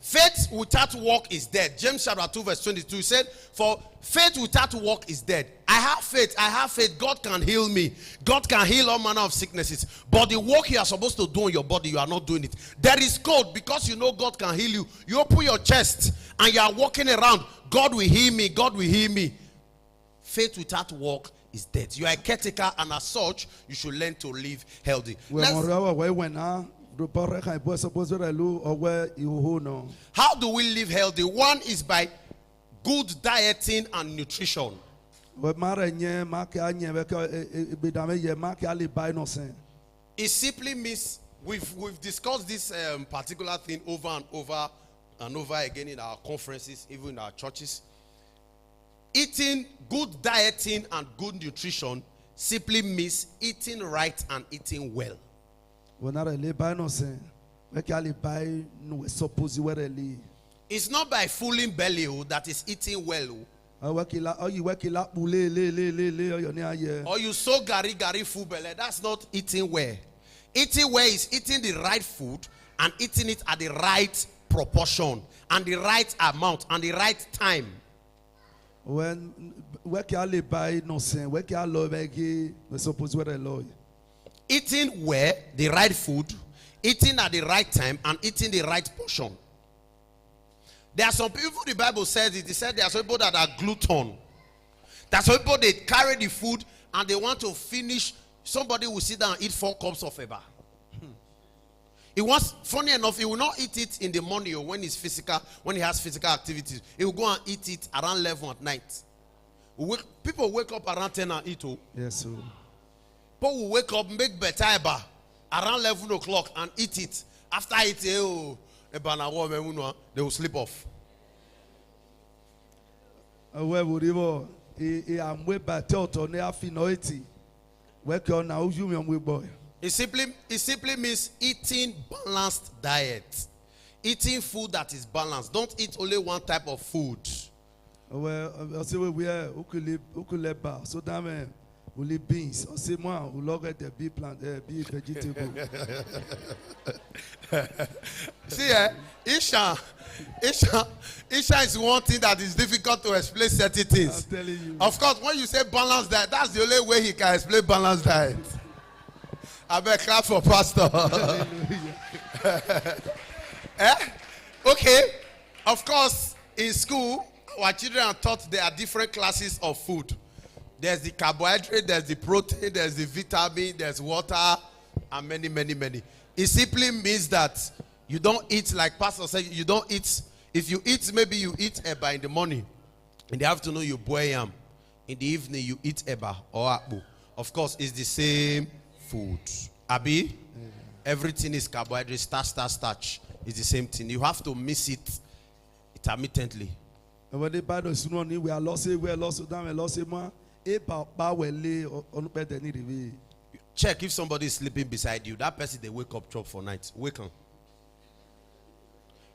Faith without work is dead. James chapter 2 verse 22 said, for faith without work is dead. I have faith. God can heal me. God can heal all manner of sicknesses. But the work you are supposed to do on your body, you are not doing it. There is code because you know God can heal you. You open your chest and you are walking around. God will heal me. God will heal me. Faith without work is dead. You are a caretaker, and as such, you should learn to live healthy. How do we live healthy? One is by good dieting and nutrition. It simply means we've discussed this particular thing over and over again in our conferences, even in our churches. Eating good dieting and good nutrition simply means eating right and eating well. It's not by fooling belly that is eating well. Or you sow gari food belly. That's not eating well. Eating well is eating the right food and eating it at the right proportion and the right amount and the right time. Eating well, the right food, eating at the right time, and eating the right portion. There are some people, the Bible says it said there are some people that are glutton. There are some people, they carry the food and they want to finish. Somebody will sit down and eat 4 cups of eba. Funny enough, he will not eat it in the morning or when he has physical activities. He will go and eat it around 11 at night. People wake up around 10 and eat. Yes, sir. People will wake up, make better eba around 11 o'clock and eat it. After eating, they will sleep off. It simply means eating balanced diet. Eating food that is balanced. Don't eat only one type of food. Beans. Vegetable. See, Isha is one thing that is difficult to explain certain things. I'm telling you. Of course, when you say balanced diet, that's the only way he can explain balanced diet. I beg clap for pastor. Okay. Of course, in school, our children are taught there are different classes of food. There's the carbohydrate, there's the protein, there's the vitamin, there's water, and many, many, many. It simply means that you don't eat, like Pastor said, you don't eat. If you eat, maybe you eat eba in the morning. In the afternoon, you boil yam. In the evening, you eat eba or akpu. Of course, it's the same food. Abi? Everything is carbohydrate, starch. It's the same thing. You have to mix it intermittently. Check if somebody is sleeping beside you. That person, they wake up chop for night. Wake up.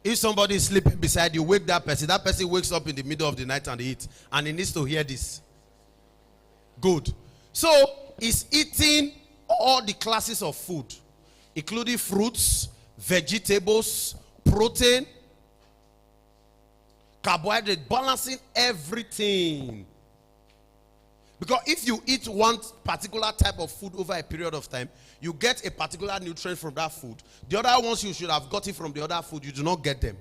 If somebody is sleeping beside you, wake that person. That person wakes up in the middle of the night and eat. And he needs to hear this. Good. So, it's eating all the classes of food, including fruits, vegetables, protein, carbohydrate, balancing everything. Because if you eat one particular type of food over a period of time, you get a particular nutrient from that food. The other ones you should have gotten from the other food, you do not get them.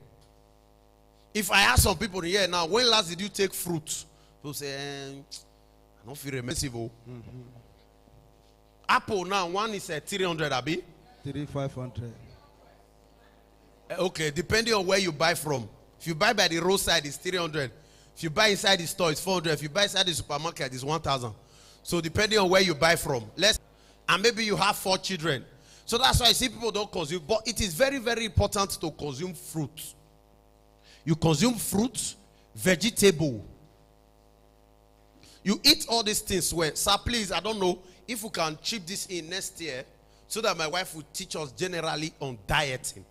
If I ask some people here now, when last did you take fruit? People say, I don't feel expensive. Apple now, one is 300, Abi? 3,500. Okay, depending on where you buy from. If you buy by the roadside, it's 300. If you buy inside the store, it's 400. If you buy inside the supermarket, it's 1,000. So depending on where you buy from. And maybe you have 4 children. So that's why I see people don't consume. But it is very, very important to consume fruit. You consume fruit, vegetable. You eat all these things well. Sir, please, I don't know if we can chip this in next year so that my wife will teach us generally on dieting.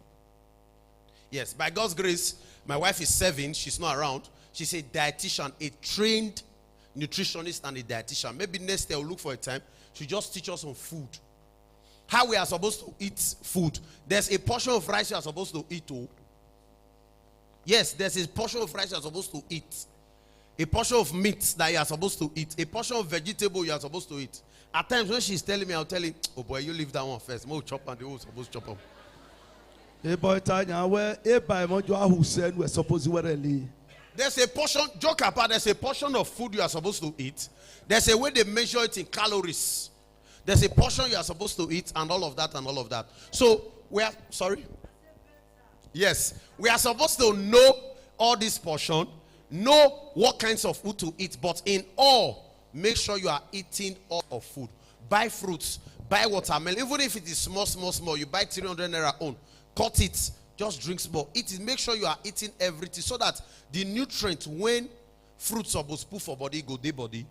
Yes, by God's grace, my wife is 7. She's not around. She's a dietitian, a trained nutritionist and a dietitian. Maybe next year we'll look for a time. She'll just teach us on food. how we are supposed to eat food. There's a portion of rice you are supposed to eat. Oh. Yes, there's a portion of rice you are supposed to eat. A portion of meat that you are supposed to eat. A portion of vegetable you are supposed to eat. At times when she's telling me, I'll tell him, oh boy, you leave that one first. More chop and they were supposed to chop up. Hey boy, Tanya, where a by Mojo who said we're supposed to wear. There's a portion, joke apart, there's a portion of food you are supposed to eat. There's a way they measure it in calories. There's a portion you are supposed to eat and all of that and all of that. So, we are, sorry? Yes. We are supposed to know all this portion, know what kinds of food to eat, but in all, make sure you are eating all of food. Buy fruits, buy watermelon. Even if it is small, you buy 300 naira own. Cut it, just drink small. Eat it, make sure you are eating everything so that the nutrients when fruits supposed to put for body, go day body.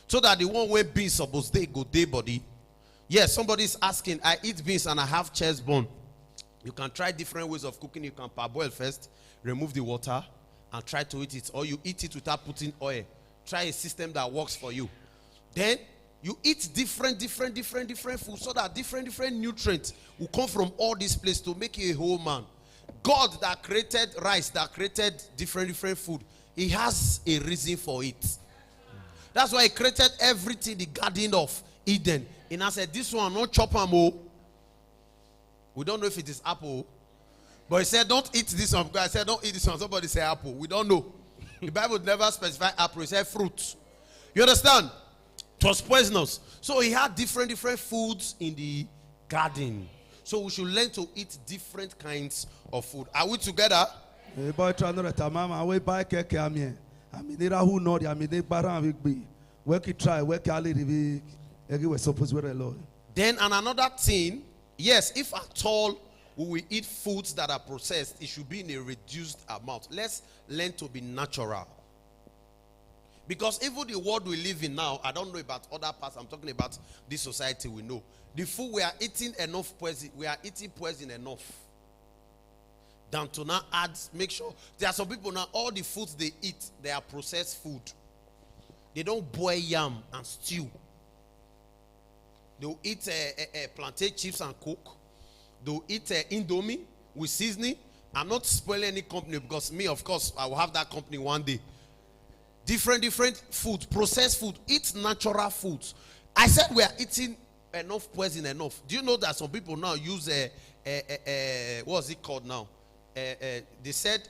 So that the one where beans supposed to go day body. Yes, somebody is asking, I eat beans and I have chest bone. You can try different ways of cooking. You can parboil first, remove the water, and try to eat it. Or you eat it without putting oil. Try a system that works for you. Then you eat different food so that different nutrients will come from all these places to make you a whole man. God that created rice, that created different food, he has a reason for it. That's why he created everything, the garden of Eden. And I said, this one, not chop am o. We don't know if it is apple. But he said, don't eat this one. I said, don't eat this one. Somebody say apple. We don't know. The Bible never specify apple. It said fruit. You understand? It was poisonous. So he had different foods in the garden. So we should learn to eat different kinds of food. Are we together? Hey boy, try not to mama. We buy keke amie. I mean, they are who know. I mean, they baran big be. Where can try? Where can I live? We're supposed to wear a lot. Then another thing, yes, if at all we eat foods that are processed, it should be in a reduced amount. Let's learn to be natural. Because even the world we live in now, I don't know about other parts, I'm talking about this society we know. The food we are eating enough poison, we are eating poison enough. Than to now add, make sure, there are some people now, all the foods they eat, they are processed food. They don't boil yam and stew. They'll eat plantain chips and coke. They'll eat indomie with seasoning. I'm not spoiling any company because me, of course, I will have that company one day. Different food, processed food. Eat natural foods. I said we are eating enough poison enough. Do you know that some people now use what's it called now? They said,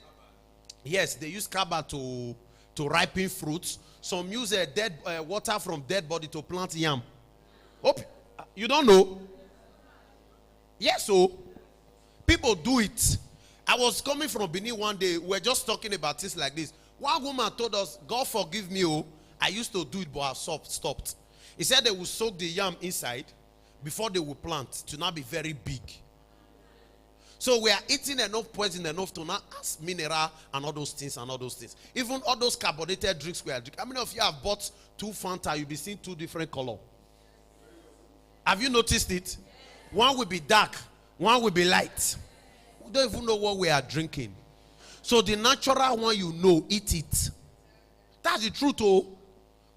yes, they use kaba to ripen fruits. Some use dead water from dead body to plant yam. Hope you don't know. Yes, so people do it. I was coming from Benin one day. We were just talking about things like this. One woman told us, God forgive me, oh, I used to do it, but I stopped. He said they will soak the yam inside before they will plant to not be very big. So we are eating enough poison enough to not ask mineral and all those things. Even all those carbonated drinks we are drinking. How many of you have bought 2 Fanta? You'll be seeing 2 different colors. Have you noticed it? One will be dark, one will be light. We don't even know what we are drinking. So the natural one, you know, eat it. That's the truth, oh.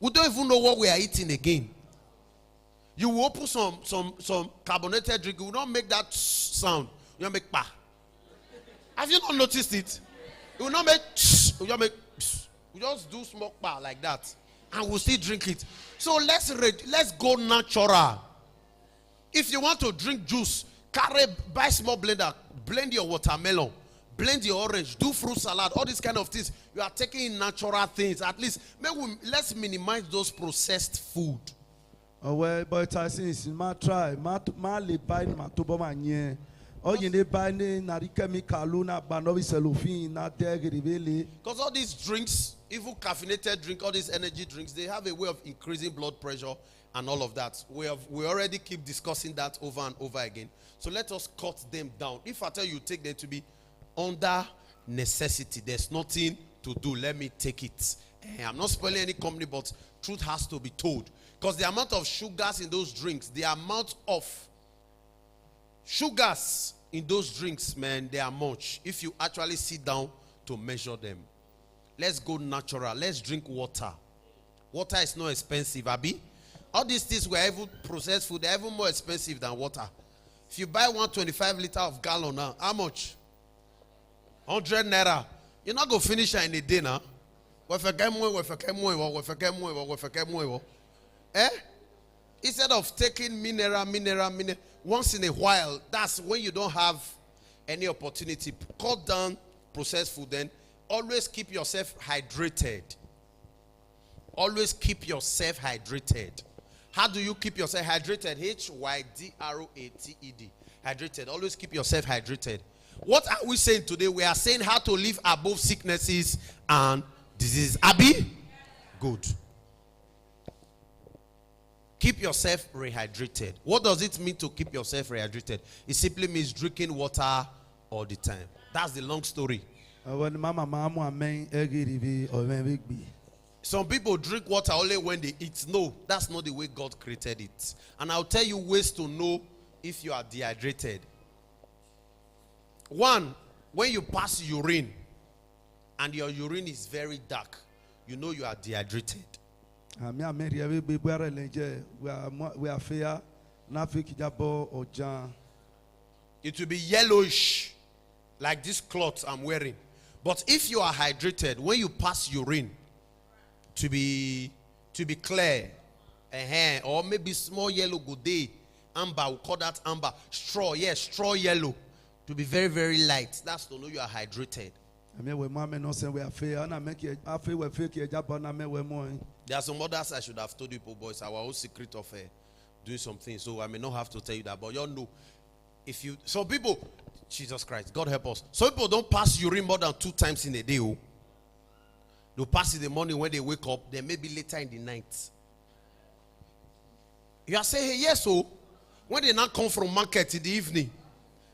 We don't even know what we are eating again. You will open some carbonated drink, you will not make that sound. You will make pa. Have you not noticed it? You will not make you will make we just do smoke pa like that. And we'll still drink it. So let's go natural. If you want to drink juice, buy small blender, blend your watermelon, blend your orange, do fruit salad, all these kind of things. You are taking natural things. At least let's minimize those processed food. Oh well, but I say, ma try, ma le buy ma to bo ma nye. Oh, you need buy ne na chemical na banovi cellophane na tegri. Because all these drinks, even caffeinated drink, all these energy drinks, they have a way of increasing blood pressure and all of that. We already keep discussing that over and over again. So let us cut them down. If I tell you take them to be under necessity, there's nothing to do. Let me take it. I'm not spoiling any company, but truth has to be told. Because the amount of sugars in those drinks, the amount of sugars in those drinks, man, they are much. If you actually sit down to measure them. Let's go natural. Let's drink water. Water is not expensive, Abi. All these things were even processed food. They're even more expensive than water. If you buy 125 liter of gallon now, how much? 100 naira. You're not going to finish it in a day now. Eh? Instead of taking mineral, once in a while, that's when you don't have any opportunity. Cut down processed food, then always keep yourself hydrated. Always keep yourself hydrated. How do you keep yourself hydrated? Hydrated. Hydrated. Always keep yourself hydrated. What are we saying today? We are saying how to live above sicknesses and diseases. Abi? Good. Keep yourself rehydrated. What does it mean to keep yourself rehydrated? It simply means drinking water all the time. That's the long story. Some people drink water only when they eat. No, that's not the way God created it. And I'll tell you ways to know if you are dehydrated. One, when you pass urine and your urine is very dark, you know you are dehydrated. It will be yellowish, like this cloth I'm wearing. But if you are hydrated, when you pass urine, to be clear, or maybe small yellow good day, amber, we call that amber. Straw, yes, straw yellow, to be very, very light. That's to know you are hydrated. There are some others I should have told you, boys, our own secret of doing something. So I may not have to tell you that, but you all know. If you, some people, Jesus Christ, God help us. Some people don't pass urine more than 2 times in a day. Oh. They'll pass in the morning when they wake up, then maybe later in the night. You are saying, hey, yes, so when they now come from market in the evening,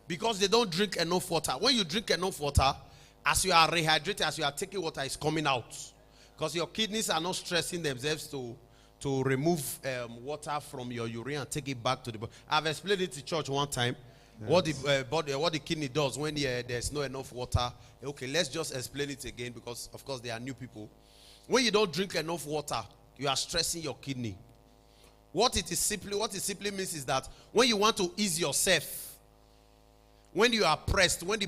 because they don't drink enough water. When you drink enough water, as you are rehydrated, as you are taking water, it's coming out. Because your kidneys are not stressing themselves to remove water from your urine and take it back to the body. I've explained it to church one time. Yes. What the kidney does when there's not enough water. Okay, let's just explain it again because, of course, there are new people. When you don't drink enough water, you are stressing your kidney. What it simply means is that when you want to ease yourself, when you are pressed, when the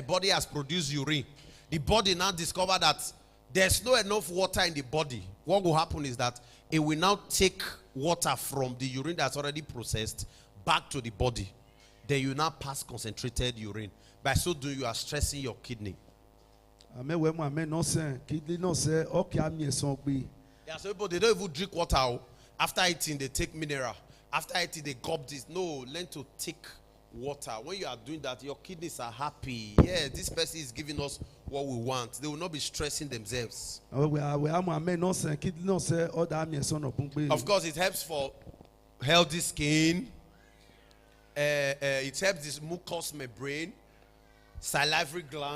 body has produced urine, the body now discover that there's not enough water in the body. What will happen is that it will now take water from the urine that's already processed back to the body. Then you now pass concentrated urine. By so doing, you are stressing your kidney. There are some people, they don't even drink water. After eating, they take mineral. After eating, they gulp this. No, learn to take water. When you are doing that, your kidneys are happy. Yeah, this person is giving us what we want. They will not be stressing themselves. Of course, it helps for healthy skin. It helps this mucous membrane, salivary gland,